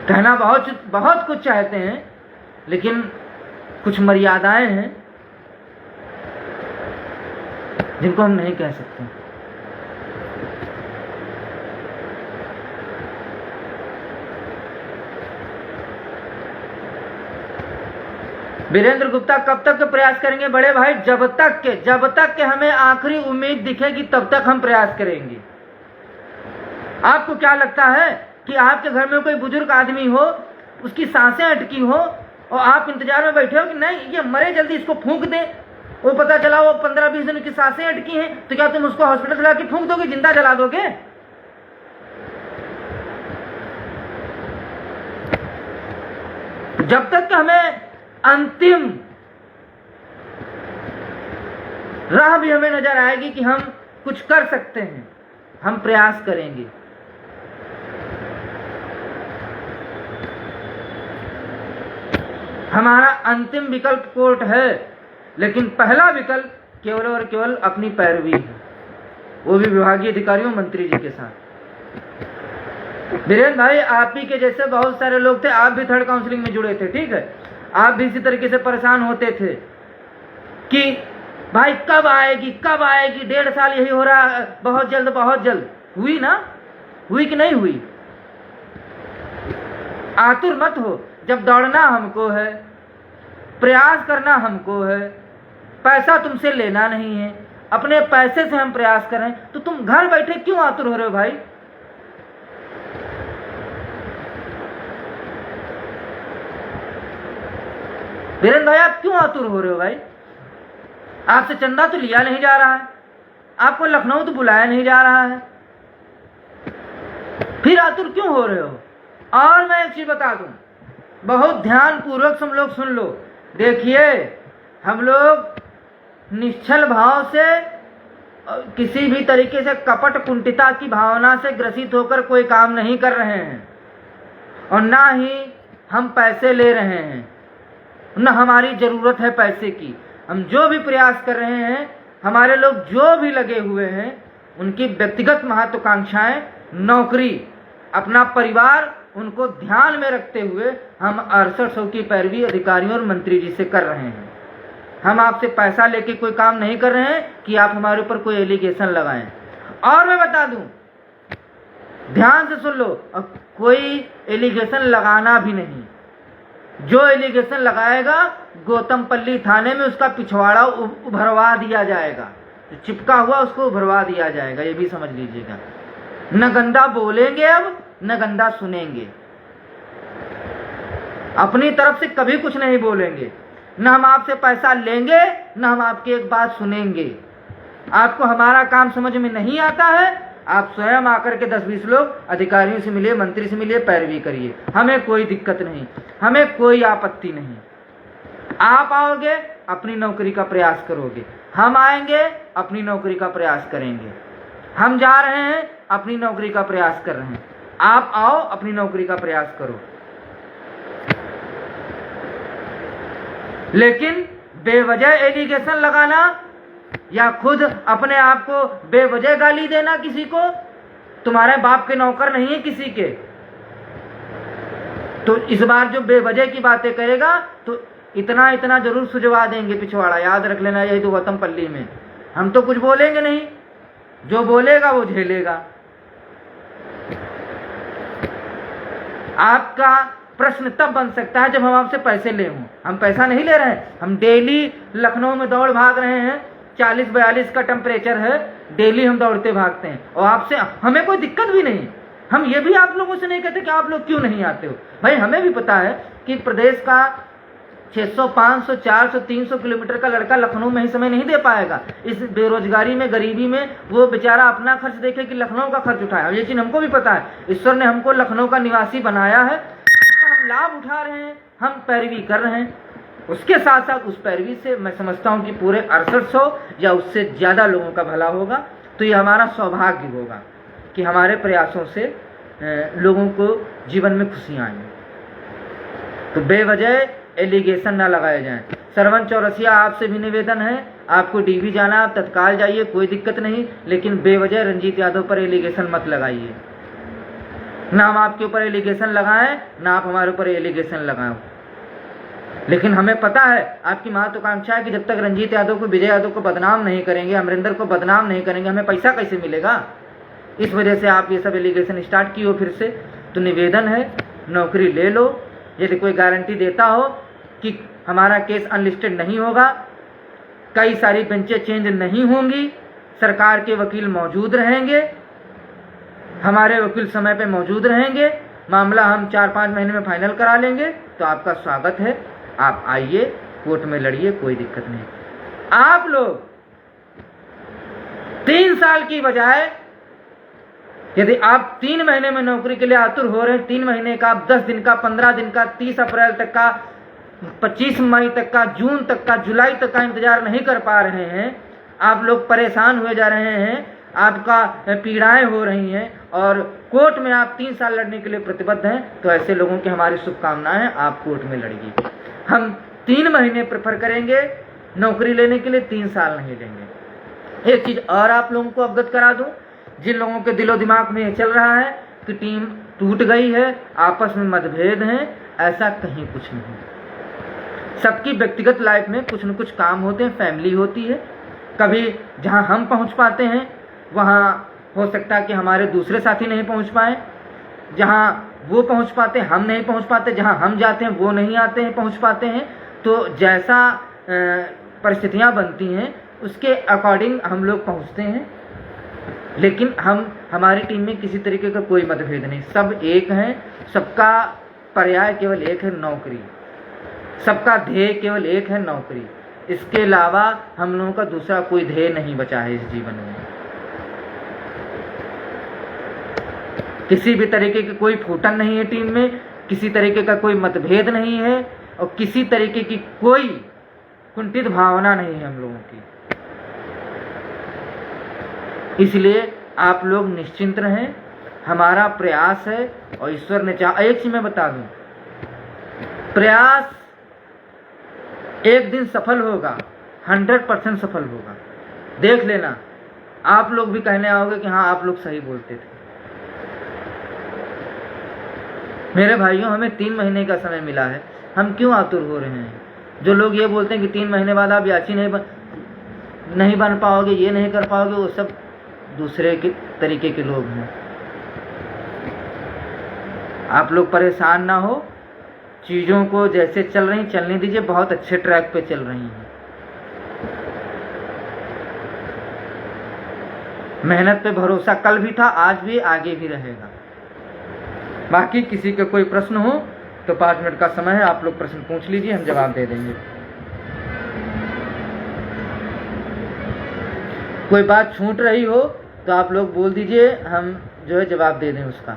कहना बहुत कुछ चाहते हैं, लेकिन कुछ मर्यादाएं हैं जिनको हम नहीं कह सकते। वीरेंद्र गुप्ता कब तक प्रयास करेंगे बड़े भाई? जब तक के हमें आखिरी उम्मीद दिखेगी तब तक हम प्रयास करेंगे। आपको क्या लगता है कि आपके घर में कोई बुजुर्ग आदमी हो, उसकी सांसें अटकी हो, और आप इंतजार में बैठे हो कि नहीं ये मरे, जल्दी इसको फूंक दे। वो पता चला वो 15-20 दिन की सांसें अटकी हैं, तो क्या तुम उसको हॉस्पिटल ला के फूंक दोगे, जिंदा जला दोगे? जब तक कि हमें अंतिम राह भी हमें नजर आएगी कि हम कुछ कर सकते हैं, हम प्रयास करेंगे। हमारा अंतिम विकल्प कोर्ट है, लेकिन पहला विकल्प केवल और केवल अपनी पैरवी है, वो भी विभागीय अधिकारियों, मंत्री जी के साथ। वीरेंद्र भाई, आप ही के जैसे बहुत सारे लोग थे, आप भी थर्ड काउंसलिंग में जुड़े थे, ठीक है। आप भी इसी तरीके से परेशान होते थे कि भाई कब आएगी 1.5 साल यही हो रहा, बहुत जल्द। हुई ना? हुई कि नहीं हुई? आतुर मत हो। जब दौड़ना हमको है, प्रयास करना हमको है, पैसा तुमसे लेना नहीं है, अपने पैसे से हम प्रयास करें, तो तुम घर बैठे क्यों आतुर हो रहे हो भाई? वीरेंद्र भाई, आप क्यों आतुर हो रहे हो भाई? आपसे चंदा तो लिया नहीं जा रहा है, आपको लखनऊ तो बुलाया नहीं जा रहा है, फिर आतुर क्यों हो रहे हो? और मैं एक चीज बता दूं, बहुत ध्यान पूर्वक सब लोग सुन लो। देखिए, हम लोग निश्चल भाव से, किसी भी तरीके से कपट कुंठिता की भावना से ग्रसित होकर कोई काम नहीं कर रहे हैं, और ना ही हम पैसे ले रहे हैं, न हमारी जरूरत है पैसे की। हम जो भी प्रयास कर रहे हैं, हमारे लोग जो भी लगे हुए हैं, उनकी व्यक्तिगत महत्वाकांक्षाएं, नौकरी, अपना परिवार, उनको ध्यान में रखते हुए हम 6800 की पैरवी अधिकारियों और मंत्री जी से कर रहे हैं। हम आपसे पैसा लेके कोई काम नहीं कर रहे हैं कि आप हमारे ऊपर कोई एलिगेशन लगाएं। और मैं बता दूं, ध्यान से सुन लो, अब कोई एलिगेशन लगाना भी नहीं। जो एलिगेशन लगाएगा, गौतमपल्ली थाने में उसका पिछवाड़ा उभरवा दिया जाएगा, जो चिपका हुआ उसको उभरवा दिया जाएगा, ये भी समझ लीजिएगा। न गंदा बोलेंगे अब, न गंदा सुनेंगे, अपनी तरफ से कभी कुछ नहीं बोलेंगे। न हम आपसे पैसा लेंगे, न हम आपकी एक बात सुनेंगे। आपको हमारा काम समझ में नहीं आता है, आप स्वयं आकर के 10-20 लोग अधिकारियों से मिलिए, मंत्री से मिलिए, पैरवी करिए, हमें कोई दिक्कत नहीं, हमें कोई आपत्ति नहीं। आप आओगे, अपनी नौकरी का प्रयास करोगे, हम आएंगे, अपनी नौकरी का प्रयास करेंगे। हम जा रहे हैं, अपनी नौकरी का प्रयास कर रहे हैं, आप आओ, अपनी नौकरी का प्रयास करो। लेकिन बेवजह एलिगेशन लगाना या खुद अपने आप को बेवजह गाली देना किसी को, तुम्हारे बाप के नौकर नहीं है किसी के, तो इस बार जो बेवजह की बातें करेगा तो इतना इतना जरूर सुझवा देंगे पिछवाड़ा, याद रख लेना। यही तो गौतमपल्ली में हम तो कुछ बोलेंगे नहीं, जो बोलेगा वो झेलेगा। आपका प्रश्न तब बन सकता है जब हम आपसे पैसे ले हों। हम पैसा नहीं ले रहे हैं, हम डेली लखनऊ में दौड़ भाग रहे हैं, 40-42 का टेम्परेचर है, डेली हम दौड़ते भागते हैं, और आपसे हमें कोई दिक्कत भी नहीं। हम ये भी आप लोगों से नहीं कहते कि आप लोग क्यों नहीं आते हो। भाई हमें भी पता है कि प्रदेश का 600, 500, 400, 300 किलोमीटर का लड़का लखनऊ में ही समय नहीं दे पाएगा। इस बेरोजगारी में, गरीबी में वो बेचारा अपना खर्च देखे कि लखनऊ का खर्च उठाए। ये चीज हमको भी पता है, ईश्वर ने हमको लखनऊ का निवासी बनाया है, हम लाभ उठा रहे हैं, हम पैरवी कर रहे हैं। उसके साथ साथ उस पैरवी से मैं समझता हूं कि पूरे 6800 या उससे ज्यादा लोगों का भला होगा। तो ये हमारा सौभाग्य होगा कि हमारे प्रयासों से लोगों को जीवन में खुशियां आएं। तो बेवजह एलिगेशन ना लगाए जाएं। सरवन चौरसिया, आपसे भी निवेदन है, आपको डीवी जाना, आप तत्काल जाइए, कोई दिक्कत नहीं, लेकिन बेवजह रंजीत यादव पर एलिगेशन मत लगाइए। ना हम आपके ऊपर एलिगेशन लगाएं, ना आप हमारे ऊपर एलिगेशन लगाएं। लेकिन हमें पता है आपकी महत्वाकांक्षा है कि जब तक रंजीत यादव को, विजय यादव को बदनाम नहीं करेंगे, अमरिंदर को बदनाम नहीं करेंगे, हमें पैसा कैसे मिलेगा। इस वजह से आप ये सब एलिगेशन स्टार्ट किए हो फिर से। तो निवेदन है, नौकरी ले लो। यदि कोई गारंटी देता हो कि हमारा केस अनलिस्टेड नहीं होगा, कई सारी बेंचें चेंज नहीं होंगी, सरकार के वकील मौजूद रहेंगे, हमारे वकील समय पे मौजूद रहेंगे, मामला हम 4-5 महीने में फाइनल करा लेंगे, तो आपका स्वागत है, आप आइए, कोर्ट में लड़िए, कोई दिक्कत नहीं। आप लोग 3 साल की बजाय यदि आप 3 महीने में नौकरी के लिए आतुर हो रहे हैं, 3 महीने का, 10 दिन का, 15 दिन का, 30 अप्रैल तक का, 25 मई तक का, जून तक का, जुलाई तक का इंतजार नहीं कर पा रहे हैं, आप लोग परेशान हुए जा रहे हैं, आपका पीड़ाएं हो रही हैं, और कोर्ट में आप 3 साल लड़ने के लिए प्रतिबद्ध हैं, तो ऐसे लोगों की हमारी शुभकामनाएं, आप कोर्ट में लड़िए। हम 3 महीने प्रेफर करेंगे नौकरी लेने के लिए, 3 साल नहीं लेंगे। एक चीज और आप लोगों को अवगत करा दूं, जिन लोगों के दिलो दिमाग में ये चल रहा है कि टीम टूट गई है, आपस में मतभेद हैं, ऐसा कहीं कुछ नहीं। सबकी व्यक्तिगत लाइफ में कुछ न कुछ काम होते हैं, फैमिली होती है। कभी जहां हम पहुंच पाते हैं वहां हो सकता है कि हमारे दूसरे साथी नहीं पहुंच पाए, जहां वो पहुंच पाते हम नहीं पहुंच पाते, जहां हम जाते हैं वो नहीं आते हैं, पहुंच पाते हैं। तो जैसा परिस्थितियां बनती हैं उसके अकॉर्डिंग हम लोग पहुंचते हैं। लेकिन हमारी टीम में किसी तरीके का कोई मतभेद नहीं, सब एक हैं, सबका पर्याय केवल एक है, नौकरी। सबका ध्येय केवल एक है, नौकरी। इसके अलावा हम लोगों का दूसरा कोई ध्येय नहीं बचा है इस जीवन में। किसी भी तरीके की कोई फूटन नहीं है टीम में, किसी तरीके का कोई मतभेद नहीं है और किसी तरीके की कोई कुंठित भावना नहीं है हम लोगों की। इसलिए आप लोग निश्चिंत रहें, हमारा प्रयास है और ईश्वर ने चाहा। एक चीज मैं बता दूं, प्रयास एक दिन सफल होगा, 100% सफल होगा। देख लेना, आप लोग भी कहने आओगे कि हाँ आप लोग सही बोलते थे। मेरे भाइयों, हमें 3 महीने का समय मिला है, हम क्यों आतुर हो रहे हैं? जो लोग ये बोलते हैं कि 3 महीने बाद आप याची नहीं बन पाओगे, ये नहीं कर पाओगे, वो सब दूसरे के तरीके के लोग हैं। आप लोग परेशान ना हो, चीजों को जैसे चल रही चलने दीजिए, बहुत अच्छे ट्रैक पे चल रही हैं। मेहनत पे भरोसा कल भी था, आज भी, आगे भी रहेगा। बाकी किसी का कोई प्रश्न हो तो 5 मिनट का समय है, आप लोग प्रश्न पूछ लीजिए, हम जवाब दे देंगे। कोई बात छूट रही हो तो आप लोग बोल दीजिए, हम जो है जवाब दे दें उसका।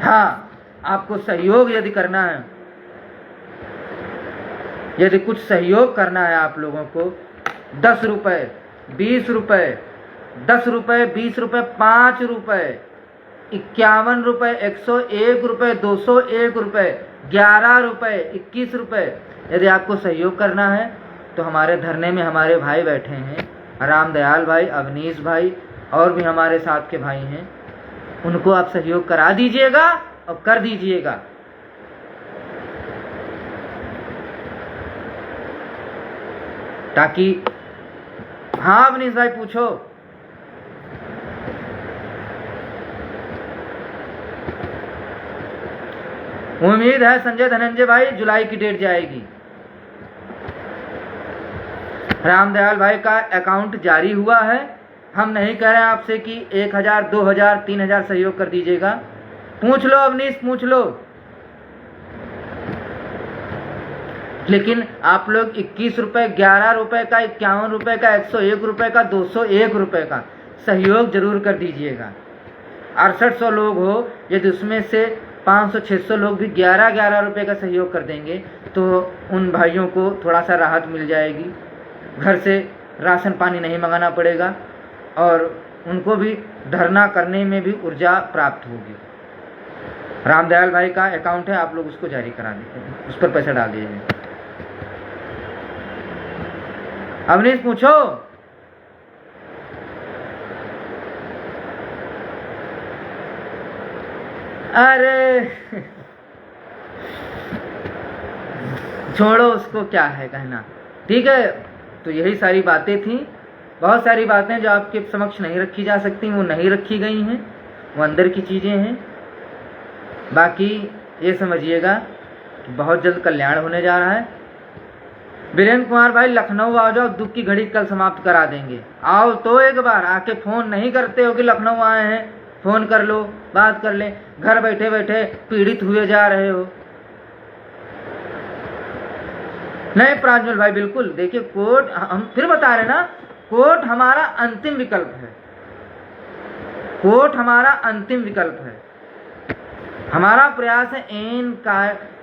हाँ, आपको सहयोग यदि करना है, यदि कुछ सहयोग करना है आप लोगों को, 10 रुपए, 20 रुपए, 10 रुपए, 20 रुपए, 5 रुपए, 51 रुपए, 101 रुपए, 201 रुपए, 11 रुपए, 21 रुपए, यदि आपको सहयोग करना है तो हमारे धरने में हमारे भाई बैठे हैं, रामदयाल भाई, अवनीश भाई और भी हमारे साथ के भाई हैं, उनको आप सहयोग करा दीजिएगा और कर दीजिएगा। ताकि हाँ अवनीश भाई पूछो। उम्मीद है संजय धनंजय भाई जुलाई की डेट जाएगी। रामदयाल भाई का अकाउंट जारी हुआ है, हम नहीं कह रहे हैं आपसे कि 1000, 2000, 3000 सहयोग कर दीजिएगा। पूछ लो अवनीश, पूछ लो। लेकिन आप लोग 21 रुपए, 11 रुपए का, 51 रुपए का, 101 रुपए का, 201 रुपए का सहयोग जरूर कर दीजिएगा। 6800 लोग हो, यदि उसमें से 500-600 लोग भी 11-11 रुपए का सहयोग कर देंगे तो उन भाइयों को थोड़ा सा राहत मिल जाएगी, घर से राशन पानी नहीं मंगाना पड़ेगा और उनको भी धरना करने में भी ऊर्जा प्राप्त होगी। रामदयाल भाई का अकाउंट है, आप लोग उसको जारी करा दीजिए, उस पर पैसा डाल दीजिए। अवनीश पूछो। अरे छोड़ो, उसको क्या है कहना। ठीक है, तो यही सारी बातें थी। बहुत सारी बातें जो आपके समक्ष नहीं रखी जा सकती वो नहीं रखी गई हैं, वो अंदर की चीजें हैं। बाकी ये समझिएगा कि बहुत जल्द कल्याण होने जा रहा है। वीरेंद्र कुमार भाई लखनऊ आ जाओ, दुख की घड़ी कल समाप्त करा देंगे। आओ तो एक बार आके, फोन नहीं करते हो कि लखनऊ आए हैं, फोन कर लो, बात कर ले। घर बैठे बैठे पीड़ित हुए जा रहे हो। नहीं प्रांजल भाई, बिल्कुल देखिए, कोर्ट, हम फिर बता रहे ना, कोर्ट हमारा अंतिम विकल्प है। कोर्ट हमारा अंतिम विकल्प है। हमारा प्रयास है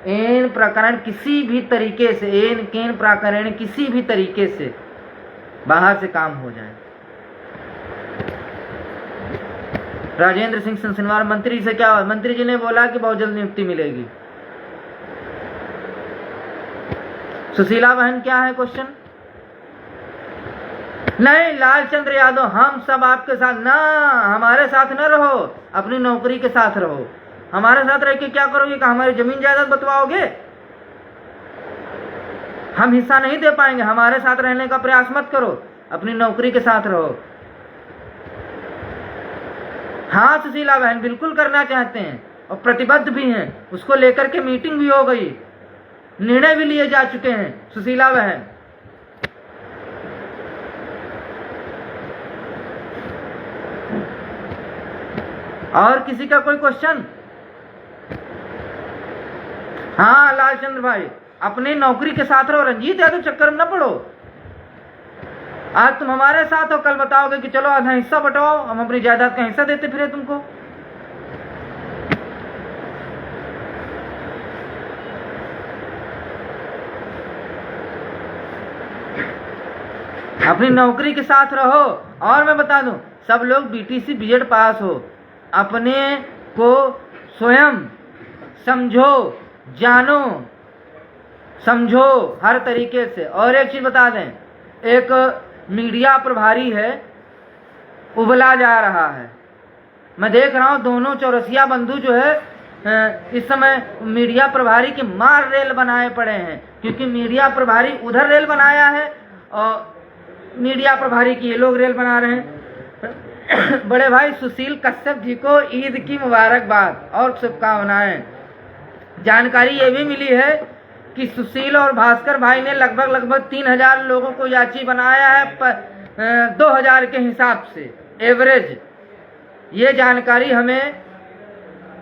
एन प्रकरण किसी भी तरीके से, एन प्रकरण किसी भी तरीके से बाहर से काम हो जाए। राजेंद्र सिंह सिंसनवार मंत्री से क्या हुआ? मंत्री जी ने बोला कि बहुत जल्द नियुक्ति मिलेगी। सुशीला बहन क्या है क्वेश्चन? नहीं लालचंद्र यादव, हम सब आपके साथ ना, हमारे साथ न रहो, अपनी नौकरी के साथ रहो। हमारे साथ रह के क्या करोगे? कि हमारी जमीन जायदाद बंटवाओगे? हम हिस्सा नहीं दे पाएंगे। हमारे साथ रहने का प्रयास मत करो, अपनी नौकरी के साथ रहो। हाँ सुशीला बहन, बिल्कुल करना चाहते हैं और प्रतिबद्ध भी हैं। उसको लेकर के मीटिंग भी हो गई, निर्णय भी लिए जा चुके हैं सुशीला बहन। और किसी का कोई क्वेश्चन? हाँ लालचंद्र भाई, अपनी नौकरी के साथ रहो, रंजीत यादव चक्कर में न पड़ो। आज तुम हमारे साथ हो, कल बताओगे कि चलो आधा हिस्सा बंटवाओ, हम अपनी जायदाद का हिस्सा देते फिरे तुमको। अपनी नौकरी के साथ रहो। और मैं बता दूं, सब लोग बीटीसी बीएड पास हो, अपने को स्वयं समझो, जानो, समझो हर तरीके से। और एक चीज बता दें, एक मीडिया प्रभारी है, उबला जा रहा है। मैं देख रहा हूं दोनों चौरसिया बंधु जो है इस समय मीडिया प्रभारी के मार रेल बनाए पड़े हैं, क्योंकि मीडिया प्रभारी उधर रेल बनाया है और मीडिया प्रभारी की ये लोग रेल बना रहे हैं। बड़े भाई सुशील कश्यप जी को ईद की मुबारकबाद और शुभकामनाएं। जानकारी ये भी मिली है कि सुशील और भास्कर भाई ने लगभग 3000 लोगों को याची बनाया है 2000 के हिसाब से एवरेज। ये जानकारी हमें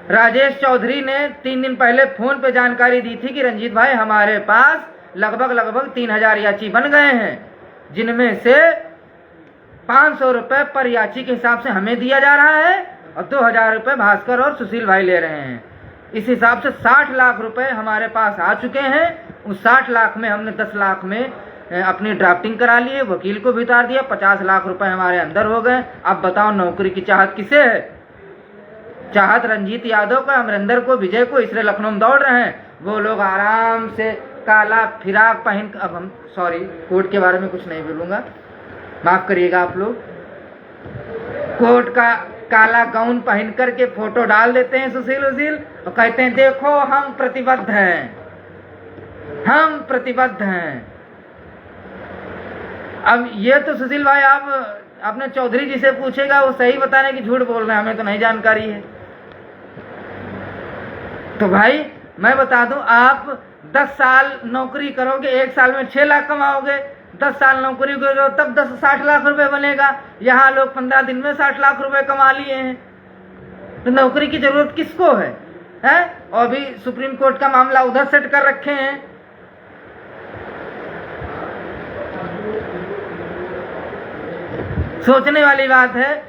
राजेश चौधरी ने 3 दिन पहले फोन पे जानकारी दी थी कि रंजीत भाई हमारे पास लगभग 3000 याची बन गए हैं, जिनमें से 500 रुपए पर याची के हिसाब से हमें दिया जा रहा है और 2000 रुपए भास्कर और सुशील भाई ले रहे हैं। इस हिसाब से 60 लाख रुपए हमारे पास आ चुके हैं। उस 60 लाख में हमने 10 लाख में अपनी ड्राफ्टिंग करा ली है, वकील को भी उतार दिया, 50 लाख रुपए हमारे अंदर हो गए। अब बताओ नौकरी की चाहत किसे है? चाहत रंजीत यादव का, अमरिंदर को, विजय को, इसलिए लखनऊ में दौड़ रहे हैं। वो लोग आराम से काला फिराक पहन, अब हम सॉरी कोर्ट के बारे में कुछ नहीं बोलूंगा, माफ करिएगा आप लोग। कोर्ट का काला गाउन पहन करके फोटो डाल देते हैं सुशील उशील और कहते हैं देखो हम प्रतिबद्ध हैं, हम प्रतिबद्ध हैं। अब ये तो सुशील भाई आप अपने चौधरी जी से पूछेगा, वो सही बताने की झूठ बोल रहे हैं, हमें तो नहीं जानकारी है। तो भाई मैं बता दूं, आप 10 साल नौकरी करोगे, 1 साल में 6 लाख कमाओगे। 10 साल नौकरी करोगे तब 60 लाख रुपए बनेगा। यहाँ लोग 15 दिन में 60 लाख रुपए कमा लिए हैं। तो नौकरी की जरूरत किसको है? और भी सुप्रीम कोर्ट का मामला उधर सेट कर रखे हैं। सोचने वाली बात है,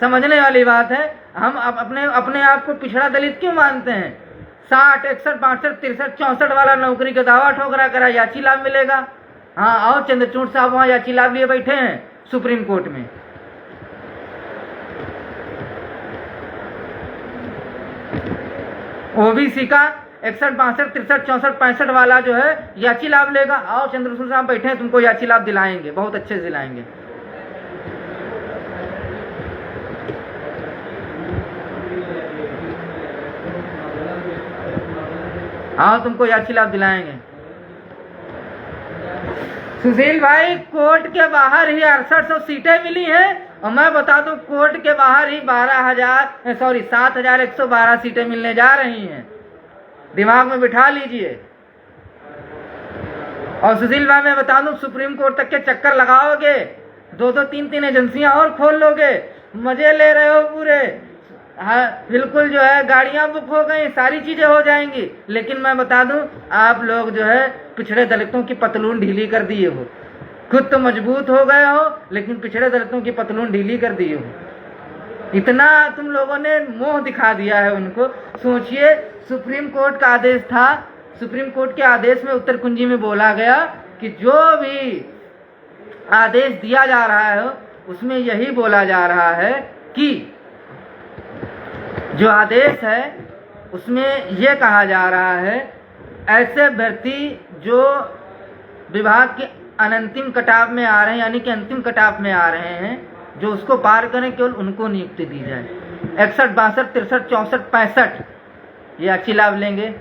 समझने वाली बात है। हम अपने आप को पिछड़ा दलित क्यों मानते हैं? 60, 61, 62, 63, 64 वाला नौकरी का दावा ठोकरा करा, याची लाभ मिलेगा। हाँ, और चंद्रचूड़ साहब वहां याची लाभ लिए बैठे हैं सुप्रीम कोर्ट में। ओबीसी का 61, 62, 63, 64, 65 वाला जो है याची लाभ लेगा। और चंद्रचूड़ साहब बैठे हैं, तुमको याची लाभ दिलाएंगे, बहुत अच्छे से दिलाएंगे। हाँ, तुमको याची लाभ दिलाएंगे। सुशील भाई, कोर्ट के बाहर ही 6800 सीटें मिली हैं और मैं बता दूं कोर्ट के बाहर ही 7112 सीटें मिलने जा रही हैं। दिमाग में बिठा लीजिए। और सुशील भाई, मैं बता दूं सुप्रीम कोर्ट तक के चक्कर लगाओगे, 2-2, 3-3 एजेंसियां और खोल लोगे, मजे ले रहे हो पूरे। हाँ, बिल्कुल जो है गाड़ियां बुक हो गई, सारी चीजें हो जाएंगी। लेकिन मैं बता दूं, आप लोग जो है पिछड़े दलितों की पतलून ढीली कर दिए हो। खुद तो मजबूत हो गए हो, लेकिन पिछड़े दलितों की पतलून ढीली कर दिए हो। इतना तुम लोगों ने मोह दिखा दिया है उनको। सोचिए, सुप्रीम कोर्ट का आदेश था, सुप्रीम कोर्ट के आदेश में उत्तर कुंजी में बोला गया कि जो भी आदेश दिया जा रहा है उसमें यही बोला जा रहा है कि जो आदेश है उसमें यह कहा जा रहा है, ऐसे अभ्यर्थी जो विभाग के अनंतिम कटाव में आ रहे हैं, यानी कि अंतिम कटाव में आ रहे हैं, जो उसको पार करें केवल उनको नियुक्ति दी जाए। 61, 62, 63, 64, 65 ये अच्छी लाभ लेंगे।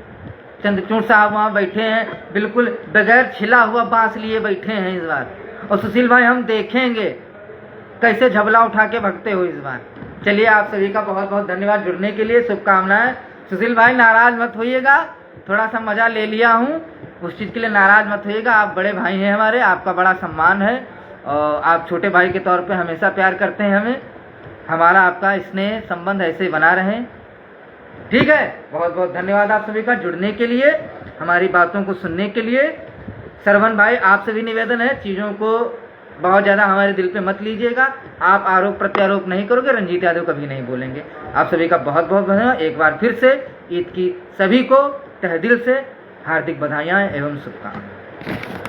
चंद्रचूड़ साहब वहाँ बैठे हैं, बिल्कुल बगैर छिला हुआ बांस लिए बैठे हैं इस बार। और सुशील भाई, हम देखेंगे कैसे झबला उठा के भगते हो इस बार। चलिए, आप सभी का बहुत बहुत धन्यवाद जुड़ने के लिए, शुभकामनाएं। सुशील भाई, नाराज मत होइएगा, थोड़ा सा मजा ले लिया हूँ, उस चीज़ के लिए नाराज मत होइएगा। आप बड़े भाई हैं हमारे, आपका बड़ा सम्मान है और आप छोटे भाई के तौर पे हमेशा प्यार करते हैं हमें। हमारा आपका स्नेह संबंध ऐसे बना रहे। ठीक है, बहुत बहुत धन्यवाद आप सभी का जुड़ने के लिए, हमारी बातों को सुनने के लिए। श्रवण भाई, आपसे भी निवेदन है, चीज़ों को बहुत ज़्यादा हमारे दिल पे मत लीजिएगा। आप आरोप प्रत्यारोप नहीं करोगे, रंजीत यादव कभी नहीं बोलेंगे। आप सभी का बहुत बहुत धन्यवाद। एक बार फिर से ईद की सभी को तहे दिल से हार्दिक बधाइयाँ एवं शुभकामनाएं।